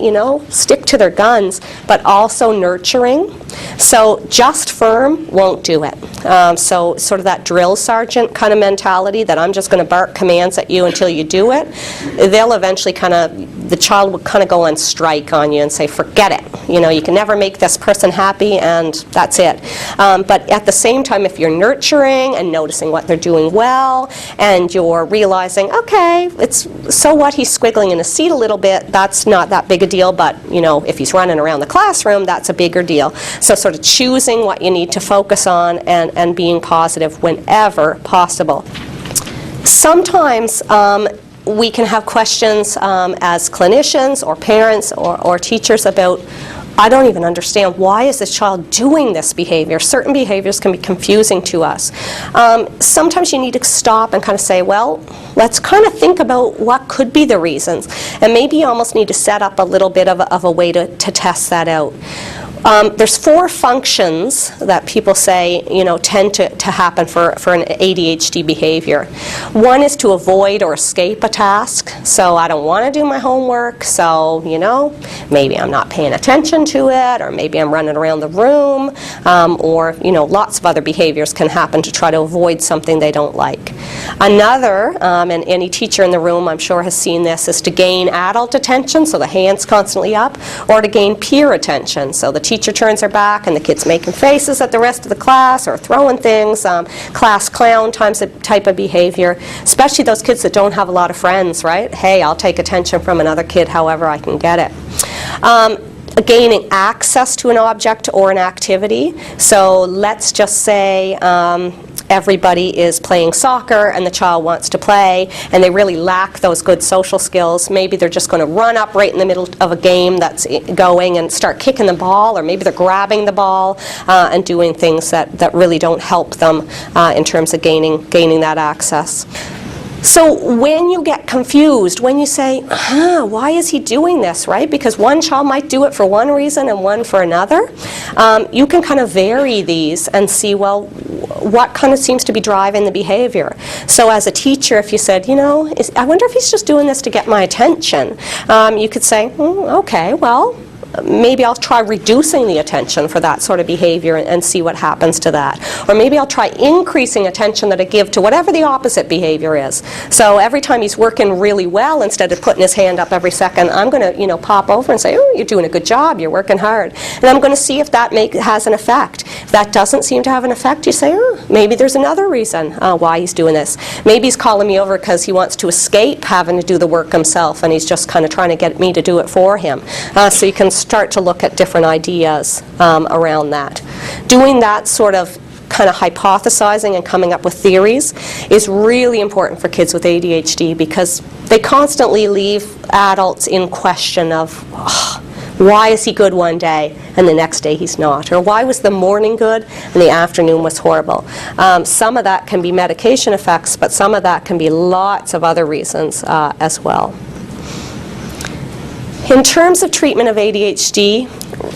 S1: stick to their guns, but also nurturing. So just firm won't do it. So sort of that drill sergeant kind of mentality that I'm just going to bark commands at you until you do it, they'll eventually the child will kind of go on strike on you and say, forget it. You can never make this person happy, and that's it. But at the same time, if you're nurturing and noticing what they're doing well, and you're realizing, okay, so what, he's squiggling in his seat a little bit, that's not that big a deal, but if he's running around the classroom, that's a bigger deal. So sort of choosing what you need to focus on and being positive whenever possible. Sometimes we can have questions as clinicians or parents or teachers about, I don't even understand, why is this child doing this behavior? Certain behaviors can be confusing to us. Sometimes you need to stop and kind of say, well, let's kind of think about what could be the reasons. And maybe you almost need to set up a little bit of a way to test that out. There's 4 functions that people say, tend to happen for an ADHD behavior. One is to avoid or escape a task. So I don't want to do my homework, so, maybe I'm not paying attention to it, or maybe I'm running around the room, or, lots of other behaviors can happen to try to avoid something they don't like. Another, and any teacher in the room I'm sure has seen this, is to gain adult attention, so the hand's constantly up, or to gain peer attention, so the teacher turns her back and the kid's making faces at the rest of the class or throwing things, class clown type of behavior, especially those kids that don't have a lot of friends, right? Hey, I'll take attention from another kid however I can get it. Gaining access to an object or an activity. So let's just say everybody is playing soccer and the child wants to play and they really lack those good social skills. Maybe they're just going to run up right in the middle of a game that's going and start kicking the ball, or maybe they're grabbing the ball and doing things that really don't help them in terms of gaining that access. So when you get confused, when you say, why is he doing this, right? Because one child might do it for one reason and one for another. You can kind of vary these and see, well, what kind of seems to be driving the behavior. So as a teacher, if you said, I wonder if he's just doing this to get my attention, you could say, okay, well, maybe I'll try reducing the attention for that sort of behavior and see what happens to that. Or maybe I'll try increasing attention that I give to whatever the opposite behavior is. So every time he's working really well, instead of putting his hand up every second, I'm going to pop over and say, oh, you're doing a good job, you're working hard. And I'm going to see if that has an effect. If that doesn't seem to have an effect, you say, oh, maybe there's another reason why he's doing this. Maybe he's calling me over because he wants to escape having to do the work himself and he's just kind of trying to get me to do it for him. So you can start to look at different ideas around that. Doing that sort of kind of hypothesizing and coming up with theories is really important for kids with ADHD because they constantly leave adults in question of, why is he good one day and the next day he's not? Or why was the morning good and the afternoon was horrible? Some of that can be medication effects, but some of that can be lots of other reasons as well. In terms of treatment of ADHD,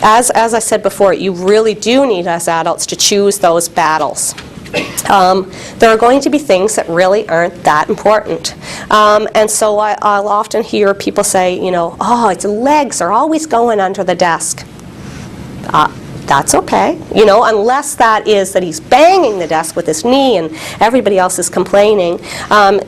S1: as I said before, you really do need as adults to choose those battles. There are going to be things that really aren't that important. And so I'll often hear people say, oh, his legs are always going under the desk. That's okay, unless that is that he's banging the desk with his knee and everybody else is complaining.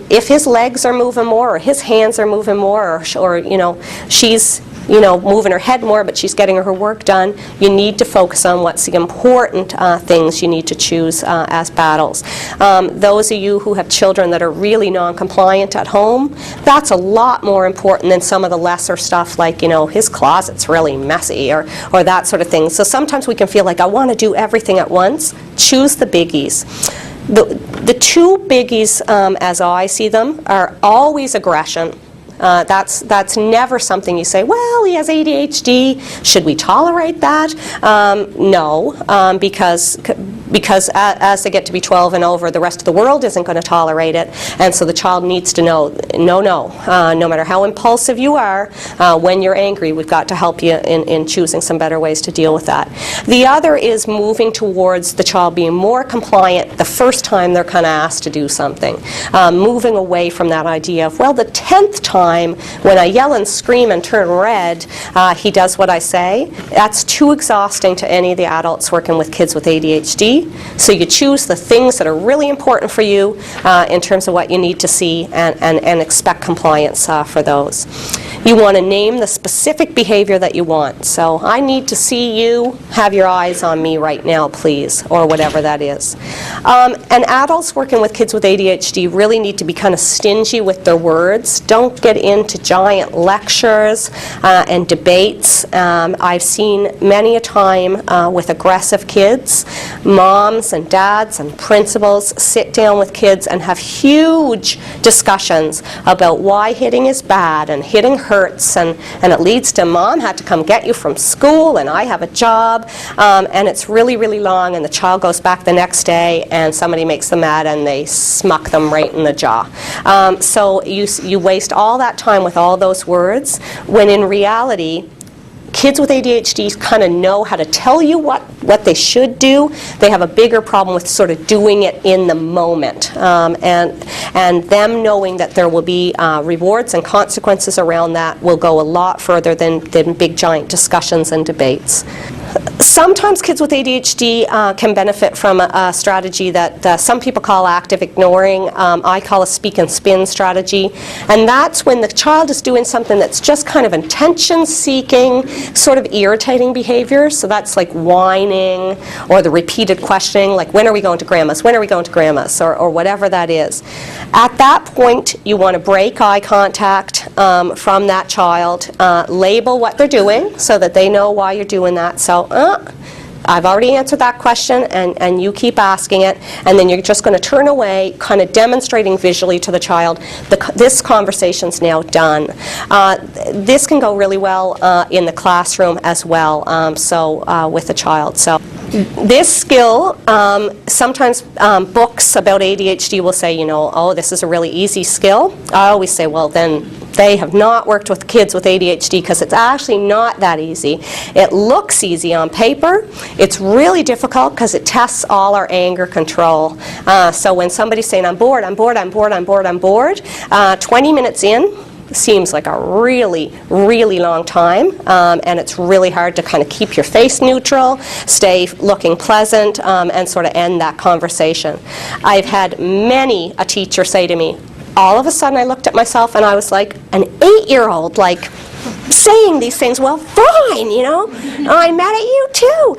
S1: If his legs are moving more or his hands are moving more or she's moving her head more but she's getting her work done, you need to focus on what's the important things you need to choose as battles. Those of you who have children that are really non-compliant at home, that's a lot more important than some of the lesser stuff like, his closet's really messy or that sort of thing. So sometimes we can feel like I want to do everything at once. Choose the biggies. The two biggies, as I see them, are always aggression. That's never something you say, well, he has ADHD, should we tolerate that? No, because as they get to be 12 and over, the rest of the world isn't going to tolerate it, and so the child needs to know, no matter how impulsive you are, when you're angry, we've got to help you in choosing some better ways to deal with that. The other is moving towards the child being more compliant the first time they're kind of asked to do something. Moving away from that idea of, well, the 10th time when I yell and scream and turn red, he does what I say. That's too exhausting to any of the adults working with kids with ADHD. So you choose the things that are really important for you in terms of what you need to see and expect compliance for those. You want to name the specific behavior that you want. So I need to see you have your eyes on me right now, please, or whatever that is. And adults working with kids with ADHD really need to be kind of stingy with their words. Don't get into giant lectures and debates. I've seen many a time with aggressive kids, moms and dads and principals sit down with kids and have huge discussions about why hitting is bad and hitting hurts and it leads to mom had to come get you from school and I have a job, and it's really, really long, and the child goes back the next day and somebody makes them mad and they smuck them right in the jaw. So you waste all that time with all those words, when in reality kids with ADHD kind of know how to tell you what they should do. They have a bigger problem with sort of doing it in the moment, and them knowing that there will be rewards and consequences around that will go a lot further than big giant discussions and debates. Sometimes kids with ADHD can benefit from a strategy that some people call active ignoring. I call a speak and spin strategy. And that's when the child is doing something that's just kind of attention-seeking, sort of irritating behavior. So that's like whining or the repeated questioning, like, when are we going to Grandma's? When are we going to Grandma's? Or whatever that is. At that point, you want to break eye contact from that child, label what they're doing so that they know why you're doing that. So, I've already answered that question, and you keep asking it, and then you're just going to turn away, kind of demonstrating visually to the child, this conversation's now done. This can go really well in the classroom as well, with a child. So this skill, sometimes books about ADHD will say, oh, this is a really easy skill. I always say, well, then they have not worked with kids with ADHD, because it's actually not that easy. It looks easy on paper. It's really difficult because it tests all our anger control. So when somebody's saying, I'm bored, I'm bored, I'm bored, I'm bored, I'm bored, 20 minutes in seems like a really, really long time, and it's really hard to kind of keep your face neutral, stay looking pleasant, and sort of end that conversation. I've had many a teacher say to me, all of a sudden I looked at myself and I was like an 8-year-old, like saying these things. Well, fine, I'm mad at you too.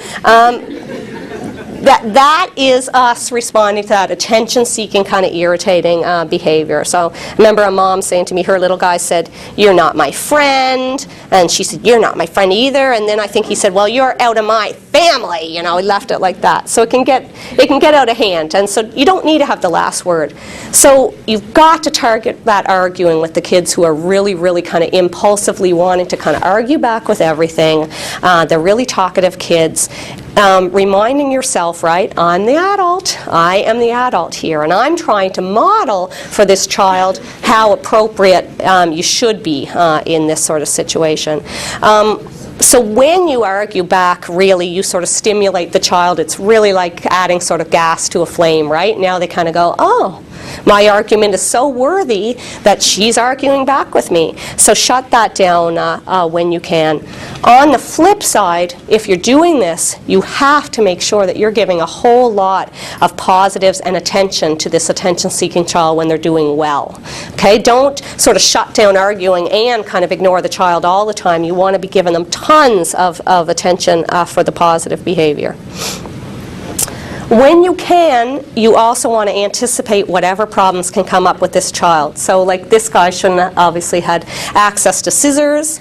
S1: That is us responding to that attention-seeking, kind of irritating behavior. So I remember a mom saying to me, her little guy said, "You're not my friend," and she said, "You're not my friend either." And then I think he said, "Well, you're out of my family." He left it like that. So it can get out of hand, and so you don't need to have the last word. So you've got to target that arguing with the kids who are really, really kind of impulsively wanting to kind of argue back with everything. They're really talkative kids. Reminding yourself, right, I'm the adult, I am the adult here, and I'm trying to model for this child how appropriate you should be in this sort of situation. So when you argue back, really, you sort of stimulate the child. It's really like adding sort of gas to a flame, right? Now they kind of go, oh, my argument is so worthy that she's arguing back with me. So shut that down when you can. On the flip side, if you're doing this, you have to make sure that you're giving a whole lot of positives and attention to this attention-seeking child when they're doing well. Okay? Don't sort of shut down arguing and kind of ignore the child all the time. You want to be giving them tons of attention for the positive behavior. When you can, you also want to anticipate whatever problems can come up with this child. So like this guy shouldn't have obviously had access to scissors.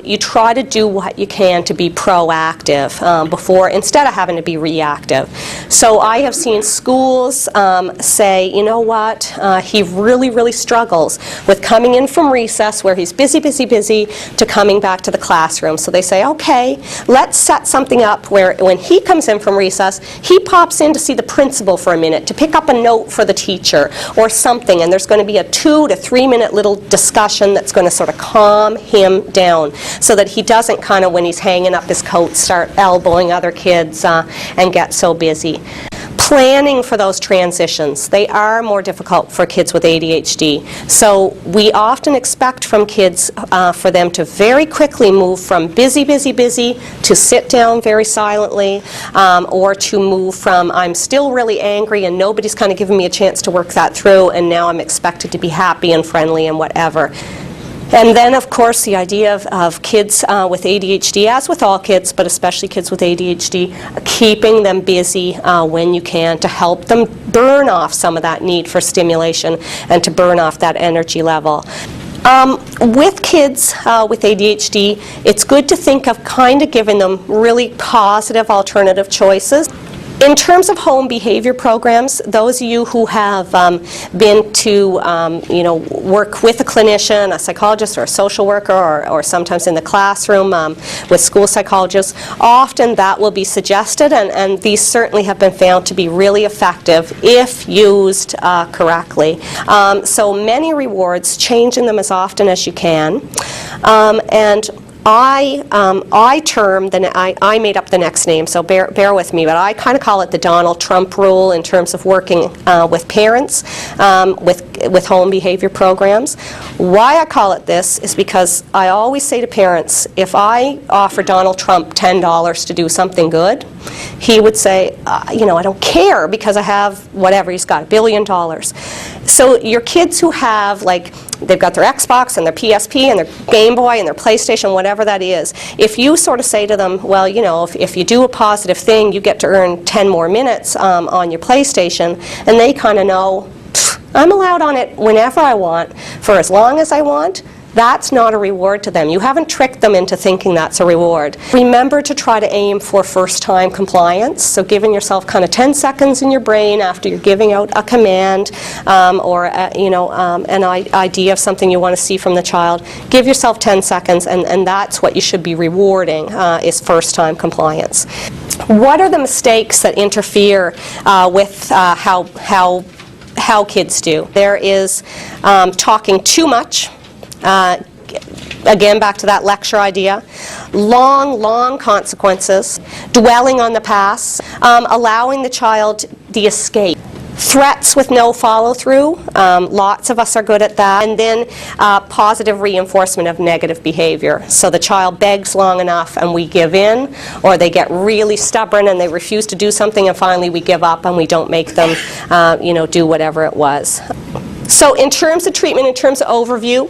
S1: You try to do what you can to be proactive before, instead of having to be reactive. So I have seen schools say, you know what, he really, really struggles with coming in from recess where he's busy, busy, busy, to coming back to the classroom. So they say, okay, let's set something up where when he comes in from recess, he pops in to see the principal for a minute, to pick up a note for the teacher or something, and there's going to be a 2 to 3 minute little discussion that's going to sort of calm him down so that he doesn't kind of, when he's hanging up his coat, start elbowing other kids and get so busy. Planning for those transitions. They are more difficult for kids with ADHD. So we often expect from kids for them to very quickly move from busy, busy, busy to sit down very silently, or to move from I'm still really angry and nobody's kind of giving me a chance to work that through, and now I'm expected to be happy and friendly and whatever. And then, of course, the idea of kids with ADHD, as with all kids, but especially kids with ADHD, keeping them busy when you can to help them burn off some of that need for stimulation and to burn off that energy level. With kids with ADHD, it's good to think of kind of giving them really positive alternative choices. In terms of home behavior programs, those of you who have been to work with a clinician, a psychologist or a social worker, or sometimes in the classroom with school psychologists, often that will be suggested, and these certainly have been found to be really effective if used correctly. So many rewards, changing them as often as you can, and I term, I made up the next name, so bear with me, but I kind of call it the Donald Trump rule in terms of working with parents, with home behavior programs. Why I call it this is because I always say to parents, if I offer Donald Trump $10 to do something good, he would say, you know, I don't care because I have whatever, he's got $1 billion. So your kids who have, like, they've got their Xbox and their PSP and their Game Boy and their PlayStation, whatever that is, if you sort of say to them, well, you know, if you do a positive thing, you get to earn 10 more minutes on your PlayStation, and they kind of know, I'm allowed on it whenever I want, for as long as I want, that's not a reward to them. You haven't tricked them into thinking that's a reward. Remember to try to aim for first-time compliance, so giving yourself kind of 10 seconds in your brain after you're giving out a command or an idea of something you want to see from the child. Give yourself 10 seconds, and that's what you should be rewarding, is first-time compliance. What are the mistakes that interfere with how kids do? There is talking too much. Again, back to that lecture idea. Long consequences, dwelling on the past, allowing the child the escape. Threats with no follow-through, lots of us are good at that. And then positive reinforcement of negative behavior. So the child begs long enough and we give in, or they get really stubborn and they refuse to do something, and finally we give up and we don't make them do whatever it was. So in terms of treatment, in terms of overview,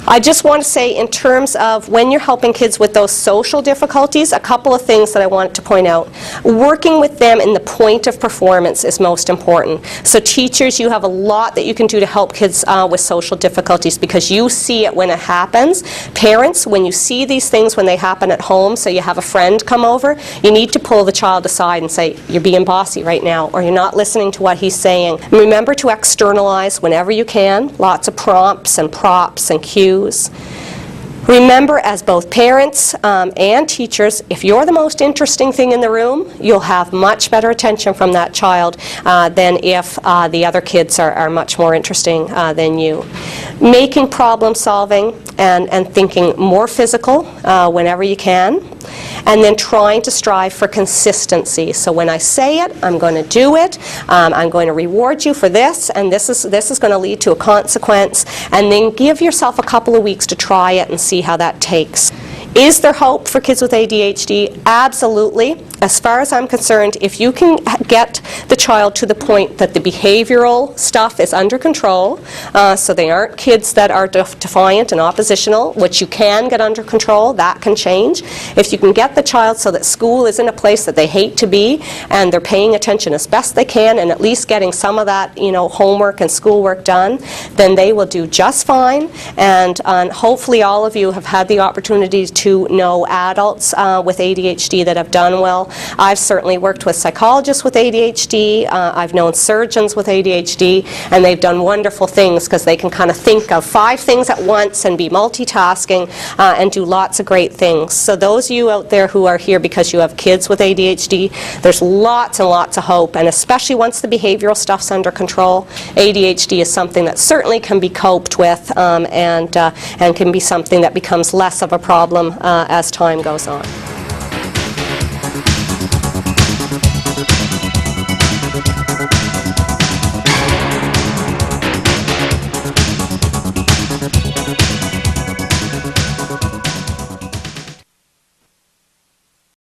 S1: I just want to say, in terms of when you're helping kids with those social difficulties, a couple of things that I want to point out. Working with them in the point of performance is most important. So teachers, you have a lot that you can do to help kids with social difficulties, because you see it when it happens. Parents, when you see these things when they happen at home, so you have a friend come over, you need to pull the child aside and say, you're being bossy right now, or you're not listening to what he's saying. And remember to externalize whenever you can. Lots of prompts and props and cues. Remember, as both parents and teachers, if you're the most interesting thing in the room, you'll have much better attention from that child than if the other kids are much more interesting than you. Making problem solving and thinking more physical whenever you can. And then trying to strive for consistency. So when I say it, I'm going to do it. I'm going to reward you for this, and this is going to lead to a consequence. And then give yourself a couple of weeks to try it and see how that takes. Is there hope for kids with ADHD? Absolutely. As far as I'm concerned, if you can get the child to the point that the behavioral stuff is under control, so they aren't kids that are defiant and oppositional, which you can get under control, that can change. If you can get the child so that school isn't a place that they hate to be, and they're paying attention as best they can, and at least getting some of that, homework and schoolwork done, then they will do just fine. And hopefully all of you have had the opportunity to know adults with ADHD that have done well. I've certainly worked with psychologists with ADHD. I've known surgeons with ADHD, and they've done wonderful things because they can kind of think of 5 things at once and be multitasking and do lots of great things. So those of you out there who are here because you have kids with ADHD, there's lots and lots of hope, and especially once the behavioral stuff's under control, ADHD is something that certainly can be coped with and can be something that becomes less of a problem as time goes on.